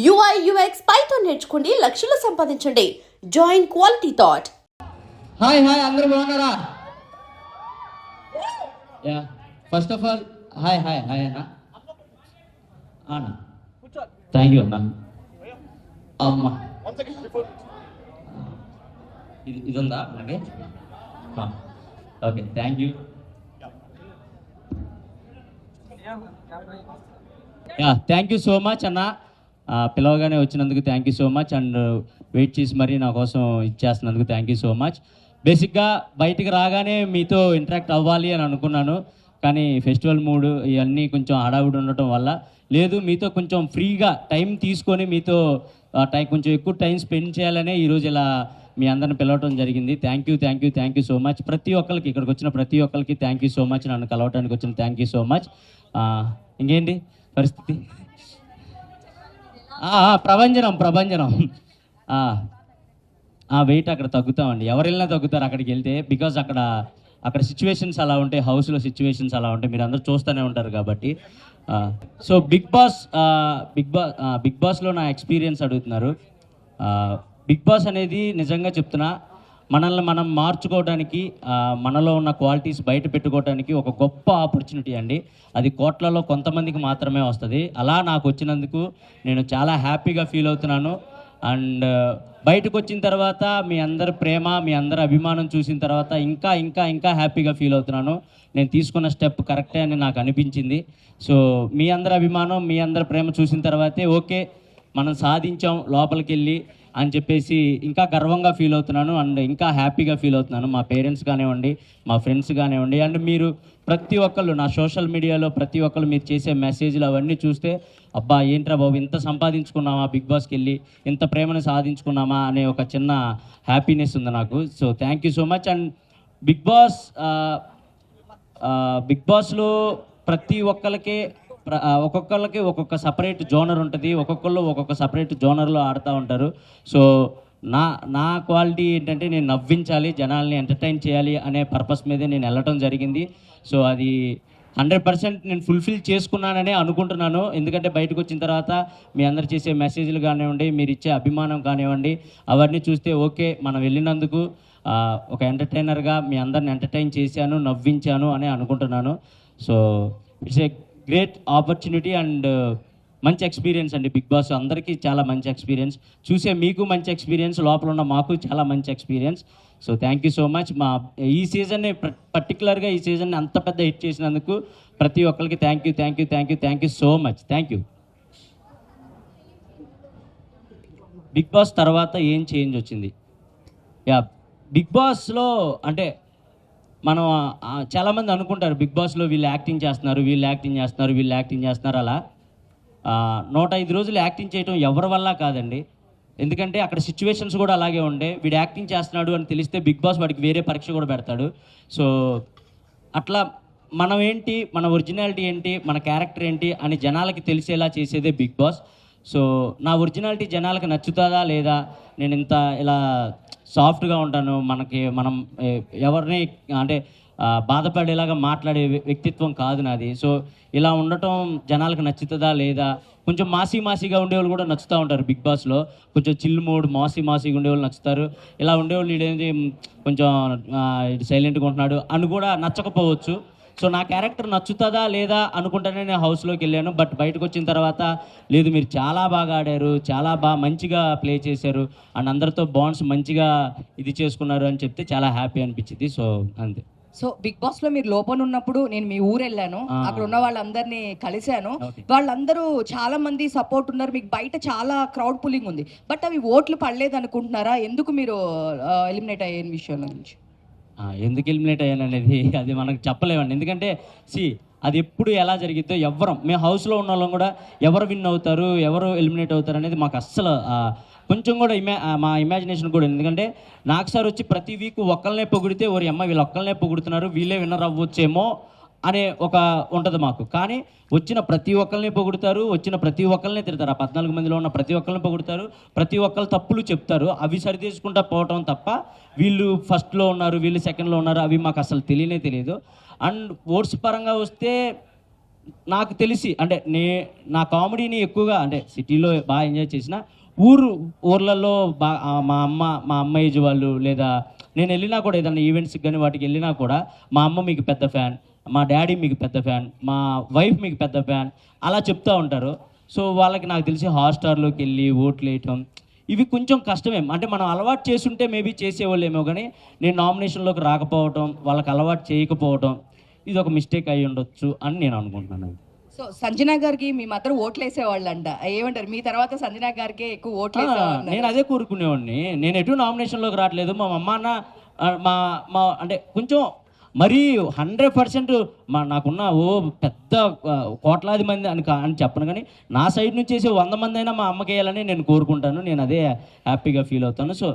UI UX Python నేర్చుకోండి, లక్షలు సంపాదించండి. Join quality thought. హాయ్ అందరూ బాగున్నారా? Yeah first of all hi అన్న. అన్న థ్యాంక్ యూ అన్న. అమ్మ ఇది ఉందా మనకి? Okay thank you. Thank you so much అన్న. పిలవగానే వచ్చినందుకు thank you so much. And wait చేసి మరీ నా కోసం ఇచ్చేస్తున్నందుకు థ్యాంక్ యూ సో మచ్. బేసిక్గా బయటికి రాగానే మీతో ఇంటరాక్ట్ అవ్వాలి అని అనుకున్నాను, కానీ ఫెస్టివల్ మూడ్ ఇవన్నీ కొంచెం హడావుడి ఉండటం వల్ల లేదు, మీతో కొంచెం ఫ్రీగా టైం తీసుకొని మీతో కొంచెం ఎక్కువ టైం స్పెండ్ చేయాలనే ఈరోజు ఇలా మీ అందరిని పిలవటం జరిగింది. Thank you so much. ప్రతి ఒక్కరికి ఇక్కడికి వచ్చిన ప్రతి ఒక్కరికి థ్యాంక్ యూ సో మచ్. నన్ను కలవటానికి వచ్చిన థ్యాంక్ యూ సో మచ్. ఇంకేంటి పరిస్థితి? ప్రభంజనం వెయిట్ అక్కడ తగ్గుతామండి. ఎవరు వెళ్ళినా తగ్గుతారు అక్కడికి వెళ్తే, బికాజ్ అక్కడ సిచ్యువేషన్స్ అలా ఉంటాయి, హౌస్లో సిచ్యువేషన్స్ అలా ఉంటాయి, మీరు అందరూ చూస్తూనే ఉంటారు కాబట్టి. సో బిగ్ బాస్లో నా ఎక్స్పీరియన్స్ అడుగుతున్నారు. బిగ్ బాస్ అనేది నిజంగా చెప్తున్నా, మనల్ని మనం మార్చుకోవడానికి, మనలో ఉన్న క్వాలిటీస్ బయట పెట్టుకోవడానికి ఒక గొప్ప ఆపర్చునిటీ అండి. అది కోట్లలో కొంతమందికి మాత్రమే వస్తుంది. అలా నాకు వచ్చినందుకు నేను చాలా హ్యాపీగా ఫీల్ అవుతున్నాను. అండ్ బయటకు వచ్చిన తర్వాత మీ అందరి ప్రేమ, మీ అందరి అభిమానం చూసిన తర్వాత ఇంకా ఇంకా ఇంకా హ్యాపీగా ఫీల్ అవుతున్నాను. నేను తీసుకున్న స్టెప్ కరెక్టే అని నాకు అనిపించింది. సో మీ అందరి అభిమానం, మీ అందరి ప్రేమ చూసిన తర్వాతే ఓకే మనం సాధించాం లోపలికి వెళ్ళి అని చెప్పేసి ఇంకా గర్వంగా ఫీల్ అవుతున్నాను. అండ్ ఇంకా హ్యాపీగా ఫీల్ అవుతున్నాను. మా పేరెంట్స్ కానివ్వండి, మా ఫ్రెండ్స్ కానివ్వండి, అండ్ మీరు ప్రతి ఒక్కళ్ళు నా సోషల్ మీడియాలో ప్రతి ఒక్కళ్ళు మీరు చేసే మెసేజ్లు అవన్నీ చూస్తే అబ్బా ఏంట్రా బాబు ఇంత సంపాదించుకున్నామా, బిగ్ బాస్కి వెళ్ళి ఇంత ప్రేమను సాధించుకున్నామా అనే ఒక చిన్న హ్యాపీనెస్ ఉంది నాకు. So thank you so much. And big బాస్లో ప్రతి ఒక్కరికి ఒక్కొక్క సపరేట్ జోనర్ ఉంటుంది, ఒక్కొక్కళ్ళు ఒక్కొక్క సపరేట్ జోనర్లో ఆడుతూ ఉంటారు. సో నా క్వాలిటీ ఏంటంటే నేను నవ్వించాలి, జనాల్ని ఎంటర్టైన్ చేయాలి అనే పర్పస్ మీదే నేను వెళ్ళటం జరిగింది. సో అది 100% నేను ఫుల్ఫిల్ చేసుకున్నాననే అనుకుంటున్నాను. ఎందుకంటే బయటకు వచ్చిన తర్వాత మీ అందరు చేసే మెసేజ్లు కానివ్వండి, మీరు ఇచ్చే అభిమానం కానివ్వండి, అవన్నీ చూస్తే ఓకే మనం వెళ్ళినందుకు ఒక ఎంటర్టైనర్గా మీ అందరిని ఎంటర్టైన్ చేశాను, నవ్వించాను అని అనుకుంటున్నాను. So it's a great opportunity and మంచి ఎక్స్పీరియన్స్ అండి. బిగ్ బాస్ అందరికీ చాలా మంచి ఎక్స్పీరియన్స్, చూసే మీకు మంచి ఎక్స్పీరియన్స్, లోపల ఉన్న మాకు చాలా మంచి experience. So thank you so much. ఈ సీజన్ని పర్టికులర్గా ఈ సీజన్ని అంత పెద్ద హిట్ చేసినందుకు ప్రతి ఒక్కరికి thank you so much. Thank you. Big boss తర్వాత ఏం చేంజ్ వచ్చింది? బిగ్ బాస్లో అంటే మనం చాలామంది అనుకుంటారు బిగ్ బాస్లో వీళ్ళు యాక్టింగ్ చేస్తున్నారు అలా 105 రోజులు యాక్టింగ్ చేయడం ఎవరి వల్ల కాదండి. ఎందుకంటే అక్కడ సిచ్యువేషన్స్ కూడా అలాగే ఉండే. వీడు యాక్టింగ్ చేస్తున్నాడు అని తెలిస్తే బిగ్ బాస్ వాడికి వేరే పరీక్ష కూడా పెడతాడు. సో అట్లా మనం ఏంటి, మన ఒరిజినాలిటీ ఏంటి, మన క్యారెక్టర్ ఏంటి అని జనాలకి తెలిసేలా చేసేదే బిగ్ బాస్. సో నా ఒరిజినాలిటీ జనాలకి నచ్చుతుందా లేదా, నేను ఇంత ఇలా సాఫ్ట్గా ఉంటాను, మనం ఎవరిని అంటే బాధపడేలాగా మాట్లాడే వ్యక్తిత్వం కాదు నాది. సో ఇలా ఉండటం జనాలకు నచ్చుతుందా లేదా, కొంచెం మాసీగా ఉండేవాళ్ళు కూడా నచ్చుతూ ఉంటారు బిగ్ బాస్లో. కొంచెం చిల్ మూడ్ మాసీగా ఉండేవాళ్ళు నచ్చుతారు. ఇలా ఉండేవాళ్ళు ఇదేంటి కొంచెం సైలెంట్గా ఉంటున్నాడు అని కూడా నచ్చకపోవచ్చు. సో నా క్యారెక్టర్ నచ్చుతుందా లేదా అనుకుంటానే నేను హౌస్లోకి వెళ్ళాను. బట్ బయటకు వచ్చిన తర్వాత లేదు, మీరు చాలా బాగా ఆడారు, చాలా మంచిగా ప్లే చేశారు అండ్ అందరితో బాండ్స్ మంచిగా ఇది చేసుకున్నారు అని చెప్తే చాలా హ్యాపీ అనిపించింది. సో అంతే. సో బిగ్ బాస్ లో మీరు లోపల ఉన్నప్పుడు నేను మీ ఊరు వెళ్ళాను, అక్కడ ఉన్న వాళ్ళందరినీ కలిశాను. వాళ్ళందరూ చాలా మంది సపోర్ట్ ఉన్నారు, మీకు బయట చాలా క్రౌడ్ పుల్లింగ్ ఉంది. బట్ అవి ఓట్లు పడలేదు అనుకుంటున్నారా? ఎందుకు మీరు ఎలిమినేట్ అయ్యే విషయం నుంచి? ఎందుకు ఎలిమినేట్ అయ్యాను అనేది అది మనకు చెప్పలేమండి. ఎందుకంటే అది ఎప్పుడు ఎలా జరిగిద్దో మేము హౌస్లో ఉన్న వాళ్ళం కూడా ఎవరు విన్ అవుతారు, ఎవరు ఎలిమినేట్ అవుతారు అనేది మాకు అస్సలు కొంచెం కూడా మా ఇమాజినేషన్ కూడా. ఎందుకంటే నాకు సార్ వచ్చి ప్రతి వీక్ ఒక్కళ్ళనే పొగిడితే ఓరి అమ్మ వీళ్ళు ఒక్కళ్ళనే పొగుడుతున్నారు, వీళ్ళే విన్నర్ అవ్వచ్చేమో అనే ఒక ఉంటుంది మాకు. కానీ వచ్చిన ప్రతి ఒక్కరిని పొగుడుతారు, వచ్చిన ప్రతి ఒక్కరిని తిడతారు. ఆ 14 మందిలో ఉన్న ప్రతి ఒక్కరిని పొగుడుతారు, ప్రతి ఒక్కరు తప్పులు చెప్తారు, అవి సరిదేసుకుంటూ పోవటం తప్ప వీళ్ళు ఫస్ట్లో ఉన్నారు, వీళ్ళు సెకండ్లో ఉన్నారు అవి మాకు అసలు తెలియదు. అండ్ ఓట్స్ పరంగా వస్తే నాకు తెలిసి అంటే నా కామెడీని ఎక్కువగా అంటే సిటీలో బాగా ఎంజాయ్ చేసిన ఊర్లలో మా అమ్మ ఏజ్ వాళ్ళు లేదా నేను వెళ్ళినా కూడా ఏదైనా ఈవెంట్స్కి కానీ వాటికి వెళ్ళినా కూడా మా అమ్మ మీకు పెద్ద ఫ్యాన్, మా డాడీ మీకు పెద్ద ఫ్యాన్, మా వైఫ్ మీకు పెద్ద ఫ్యాన్ అలా చెప్తూ ఉంటారు. సో వాళ్ళకి నాకు తెలిసి హాట్స్టార్లోకి వెళ్ళి ఓట్లు వేయటం ఇవి కొంచెం కష్టమే. అంటే మనం అలవాటు చేస్తుంటే మేబీ చేసేవాళ్ళేమో, కానీ నేను నామినేషన్లోకి రాకపోవటం, వాళ్ళకి అలవాటు చేయకపోవటం ఇది ఒక మిస్టేక్ అయి ఉండొచ్చు అని నేను అనుకుంటున్నాను. సో సంజన గారికి మీ మదర్ ఓట్లు వేసేవాళ్ళంట, ఏమంటారు? మీ తర్వాత సంజన గారికి ఎక్కువ ఓట్లు వేసేవాళ్ళు. నేను అదే కోరుకునేవాడిని. నేను ఎటు నామినేషన్లోకి రావట్లేదు. మా అమ్మ అన్న మా మా అంటే కొంచెం మరీ 100% నాకున్న పెద్ద కోట్లాది మంది అని చెప్పను, కానీ నా సైడ్ నుంచి వేసే 100 మంది అయినా మా అమ్మకి వేయాలని నేను కోరుకుంటాను. నేను అదే హ్యాపీగా ఫీల్ అవుతాను. సో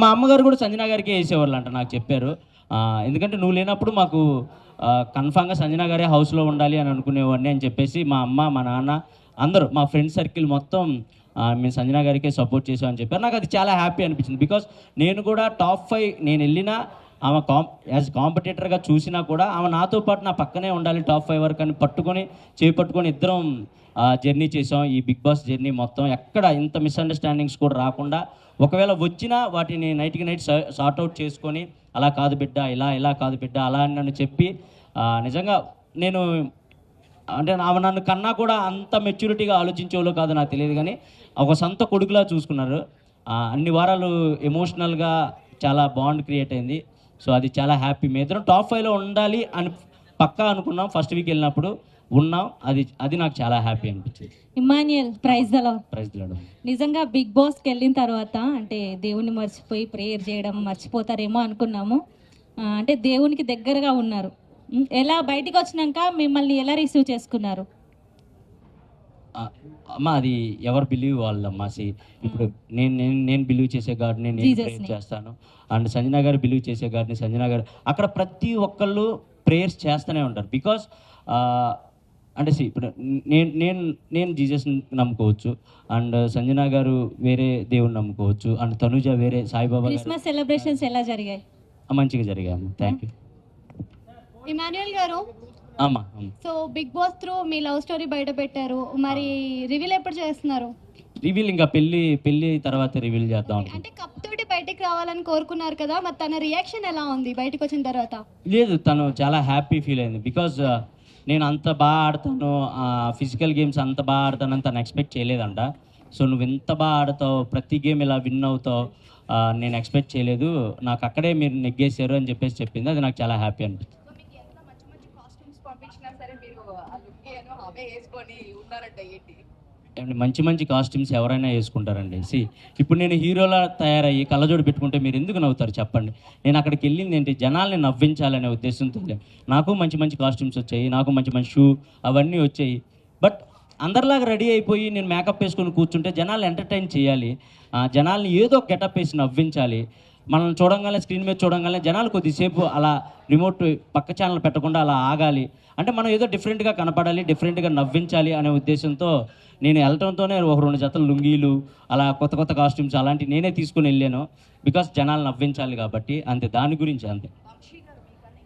మా అమ్మగారు కూడా సంజన గారికి వేసేవాళ్ళు అంట, నాకు చెప్పారు. ఎందుకంటే నువ్వు లేనప్పుడు మాకు కన్ఫామ్గా సంజన గారే హౌస్లో ఉండాలి అని అనుకునేవాడిని అని చెప్పేసి మా అమ్మ మా నాన్న అందరూ మా ఫ్రెండ్ సర్కిల్ మొత్తం మేము సంజన గారికే సపోర్ట్ చేసామని చెప్పారు. నాకు అది చాలా హ్యాపీ అనిపించింది. బికాస్ నేను కూడా టాప్ 5 నేను వెళ్ళినా ఆమె యాజ్ కాంపిటేటర్గా చూసినా కూడా ఆమె నాతో పాటు నా పక్కనే ఉండాలి టాప్ 5 వరకు అని చేపట్టుకొని ఇద్దరం జర్నీ చేసాం. ఈ బిగ్ బాస్ జర్నీ మొత్తం ఎక్కడ ఇంత మిస్అండర్స్టాండింగ్స్ కూడా రాకుండా, ఒకవేళ వచ్చినా వాటిని నైట్కి నైట్ సార్ట్అవుట్ చేసుకొని అలా కాదు బిడ్డ, ఇలా కాదు బిడ్డ అలా అని నన్ను చెప్పి నిజంగా నేను అంటే ఆమె నన్ను కన్నా కూడా అంత మెచ్యూరిటీగా ఆలోచించేవాళ్ళు కాదు నాకు తెలియదు, కానీ ఒక సొంత కొడుకులా చూసుకున్నారు. అన్ని వారాలు ఎమోషనల్గా చాలా బాండ్ క్రియేట్ అయింది. సో అది చాలా హ్యాపీ. మీ ఇద్దరం టాప్ 5లో ఉండాలి అని పక్కా అనుకున్నాం. ఫస్ట్ వీక్ వెళ్ళినప్పుడు ఉన్నాం. అది నాకు చాలా హ్యాపీ అనిపించింది. Emmanuel, praise the Lord. Praise the Lord. నిజంగా బిగ్ బాస్కి వెళ్ళిన తర్వాత అంటే దేవుని మర్చిపోయి ప్రేయర్ చేయడం మర్చిపోతారేమో అనుకున్నాము. అంటే దేవునికి దగ్గరగా ఉన్నారు. ఎలా బయటికి వచ్చినాక మిమ్మల్ని ఎలా రిసీవ్ చేసుకున్నారు? అమ్మ అది ఎవరు బిలీవ్ వాళ్ళమ్మా. ఇప్పుడు నేను బిలీవ్ చేసే గాడిని నేను ప్రేయర్ చేస్తాను, అండ్ సంజన గారు బిలీవ్ చేసే గాడిని సంజన గారు. అక్కడ ప్రతి ఒక్కళ్ళు ప్రేయర్స్ చేస్తూనే ఉంటారు. బికాస్ అంటే ఇప్పుడు నేను జీసస్ నమ్ముకోవచ్చు, అండ్ సంజన గారు వేరే దేవుని నమ్ముకోవచ్చు, అండ్ తనుజ వేరే సాయిబాబా. క్రిస్మస్ సెలబ్రేషన్స్ ఎలా జరిగాయి? మంచిగా జరిగాయి. Thank you. ఇమాన్యుయల్ గారు, అమ్మా సో బిగ్ బాస్ త్రూ మీ లవ్ స్టోరీ బయట పెట్టారు, మరి రివీల్ ఎప్పుడు చేస్తున్నారు? రివీల్ ఇంకా పెళ్లి తర్వాత రివీల్ చేద్దాం. అంటే కప్ తోటి బయటకు రావాలని కోరుకున్నారు కదా, మరి తన రియాక్షన్ ఎలా ఉంది బయటకు వచ్చిన తర్వాత? లేదు, తను చాలా హ్యాపీ ఫీల్ అయింది. బికాజ్ నేను అంత బాగా ఆడతాను, ఫిజికల్ గేమ్స్ అంత బాగా ఆడతానని తను ఎక్స్పెక్ట్ చేయలేదంట. సో నువ్వు ఎంత బాగా ఆడతావు, ప్రతి గేమ్ ఇలా విన్ అవుతావు, నేను ఎక్స్పెక్ట్ చేయలేదు, నాకు అక్కడే మీరు నెగ్గేశారు అని చెప్పేసి చెప్పింది. అది నాకు చాలా హ్యాపీ అనిపించింది. మంచి కాస్ట్యూమ్స్ ఎవరైనా వేసుకుంటారండి. ఇప్పుడు నేను హీరోలా తయారయ్యి కళ్ళజోడు పెట్టుకుంటే మీరు ఎందుకు నవ్వుతారు చెప్పండి? నేను అక్కడికి వెళ్ళింది ఏంటి, జనాల్ని నవ్వించాలనే ఉద్దేశంతో. నాకు మంచి కాస్ట్యూమ్స్ వచ్చాయి, నాకు మంచి షూ అవన్నీ వచ్చాయి. బట్ అందరిలాగా రెడీ అయిపోయి నేను మేకప్ వేసుకొని కూర్చుంటే జనాలు ఎంటర్టైన్ చేయాలి, జనాల్ని ఏదో గెటప్ వేసి నవ్వించాలి. మనం చూడంగానే స్క్రీన్ మీద చూడంగానే జనాలు కొద్దిసేపు అలా రిమోట్ పక్క ఛానల్ పెట్టకుండా అలా ఆగాలి. అంటే మనం ఏదో డిఫరెంట్గా కనపడాలి, డిఫరెంట్గా నవ్వించాలి అనే ఉద్దేశంతో నేను వెళ్ళటంతోనే ఒక 2 జతలు లుంగీలు అలా కొత్త కాస్ట్యూమ్స్ అలాంటివి నేనే తీసుకుని వెళ్ళాను. బికాస్ జనాలు నవ్వించాలి కాబట్టి, అంతే, దాని గురించి అంతే.